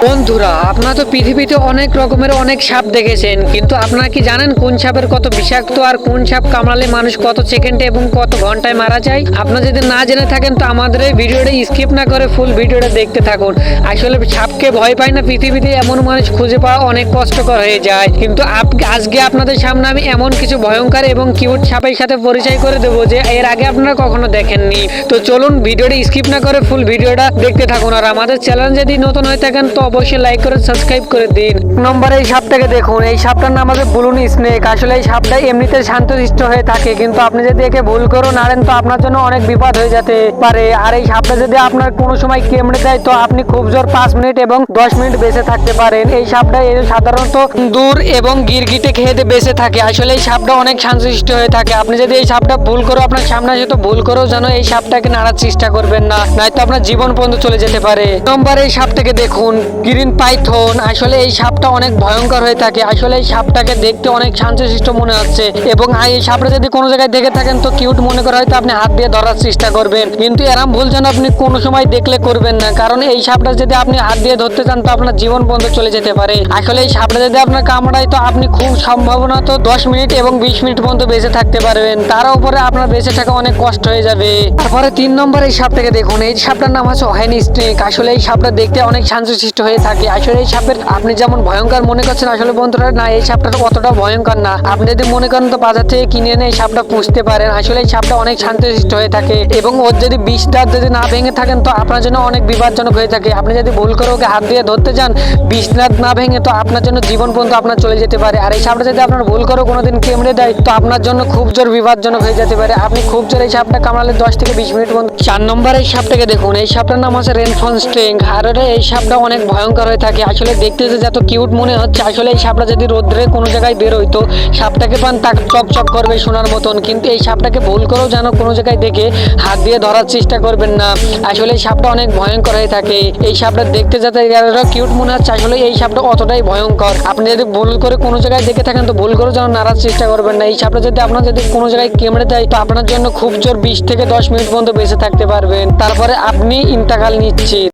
বন্ধুরা, আপনারা তো পৃথিবীতে অনেক রকমের অনেক সাপ দেখেছেন, কিন্তু আপনারা কি জানেন কোন সাপের কত বিষাক্ত আর কোন সাপ কামড়ালে মানুষ কত সেকেন্ডে এবং কত ঘন্টায় মারা যায়? আপনারা যদি না জেনে থাকেন তো আমাদের এই ভিডিওটা স্কিপ না করে ফুল ভিডিওটা দেখতে থাকুন। আসলে সাপকে ভয় পায় না পৃথিবীতে এমন মানুষ খুঁজে পাওয়া অনেক কষ্টকর হয়ে যায়। কিন্তু আজকে আপনাদের সামনে আমি এমন কিছু ভয়ঙ্কর এবং কিউট সাপের সাথে পরিচয় করে দেবো যে এর আগে আপনারা কখনো দেখেননি। তো চলুন ভিডিওটা স্কিপ না করে ফুল ভিডিওটা দেখতে থাকুন। আর আমাদের চ্যানেল যদি নতুন হয়ে থাকেন তো অবশ্যই লাইক করে সাবস্ক্রাইব করে দিন। নম্বরে এই সাপটাকে দেখুন। এই সাপটার নাম আছে ব্লু স্নেক। আসলে এই সাপটা এমনিতে শান্তশিষ্ট হয়ে থাকে, কিন্তু আপনি যদি একে ভুল করে নাড়েন তো আপনার জন্য অনেক বিপদ হয়ে যেতে পারে। আর এই সাপটা যদি আপনার কোনো সময় কামড়ে দেয় তো আপনি খুব জোর 5 মিনিট এবং 10 মিনিট বেঁচে থাকতে পারেন। এই সাপটা সাধারণত দূর এবং গিরগিটে খেয়ে বেঁচে থাকে। আসলে এই সাপটা অনেক শান্তশিষ্ট হয়ে থাকে। আপনি যদি এই সাপটা ভুল করে আপনার সামনে আসে তো ভুল করেও যেন এই সাপটাকে নাড়ার চেষ্টা করবেন না, নয়তো আপনার জীবন পর্যন্ত চলে যেতে পারে। নম্বরে এই সাপটাকে দেখুন, গ্রিন পাইথন। আসলে এই সাপটা অনেক ভয়ঙ্কর হয়ে থাকে। আসলে এই সাপটাকে দেখতে অনেক শান্তশিষ্ট মনে হচ্ছে, এবং এই সাপটা যদি কোনো জায়গায় দেখে থাকেন তো কিউট মনে করে হয়তো আপনি হাত দিয়ে ধরার চেষ্টা করবেন, কিন্তু এরম ভুল যেন আপনি কোনো সময় দেখলে করবেন না, কারণ এই সাপটা যদি আপনি হাত দিয়ে ধরতে চান তো আপনার জীবন পর্যন্ত চলে যেতে পারে। আসলে এই সাপটা যদি আপনার কামড়ায় তো আপনি খুব সম্ভাবনা তো 10 মিনিট এবং 20 মিনিট পর্যন্ত বেঁচে থাকতে পারবেন, তার উপরে আপনার বেঁচে থাকা অনেক কষ্ট হয়ে যাবে। তারপরে 3 নম্বর এই সাপটাকে দেখুন। এই সাপটার নাম আছে হোয়াইট স্নেক। আসলে এই সাপটা দেখতে অনেক শান্তশিষ্ট হয়ে থাকে। আসলে এই সাপের আপনি যেমন ভয়ঙ্কর মনে করছেন, আসলে বন্ধুরা না, এই সাপটা অতটা ভয়ঙ্কর না। আপনি যদি মনে করেন তো বাজার থেকে কিনে এনে এই সাপটা পুষতে পারেন। আসলে এই সাপটা অনেক শান্তশিষ্ট হয়ে থাকে, এবং ওর যদি বিষ দাঁত যদি না ভেঙে থাকেন তো আপনার জন্য অনেক বিপজ্জনক হয়ে থাকে। আপনি যদি ভুল করে ওকে হাত দিয়ে ধরতে যান, বিষ দাঁত না ভেঙে তো আপনার জন্য জীবন পর্যন্ত আপনার চলে যেতে পারে। আর এই সাপটা যদি আপনার ভুল করে কোনোদিন কামড়ে দেয় তো আপনার জন্য খুব জোর বিপজ্জনক হয়ে যেতে পারে। আপনি খুব জোর এই সাপটা কামড়ালে 10 থেকে 20 মিনিট পর্যন্ত। 4 নম্বর এই সাপটাকে দেখুন। এই সাপটার নাম আছে রেনফন স্ট্রিং। আর এই সাপটা অনেক ভয়ঙ্কর হয়ে থাকে। আসলে দেখতে যে যত কিউট মনে হচ্ছে, আসলে এই সাপটা যদি রোদ্রে কোনো জায়গায় বের হইতো, সাপটাকে পান তাক চকচক করবে সোনার মতন, কিন্তু এই সাপটাকে ভুল করেও যেন কোনো জায়গায় দেখে হাত দিয়ে ধরার চেষ্টা করবেন না। আসলে এই সাপটা অনেক ভয়ঙ্কর হয়ে থাকে। এই সাপটা দেখতে যাতে কিউট মনে হচ্ছে, আসলে এই সাপটা অতটাই ভয়ঙ্কর। আপনি যদি ভুল করে কোনো জায়গায় দেখে থাকেন তো ভুল করে যেন নাড়ার চেষ্টা করবেন না। এই সাপটা যদি আপনার যদি কোনো জায়গায় কামড়ে দেয় তো আপনার জন্য খুব জোর 20 থেকে 10 মিনিট পর্যন্ত বেঁচে থাকতে পারবেন, তারপরে আপনি ইন্তেকাল নিশ্চিত।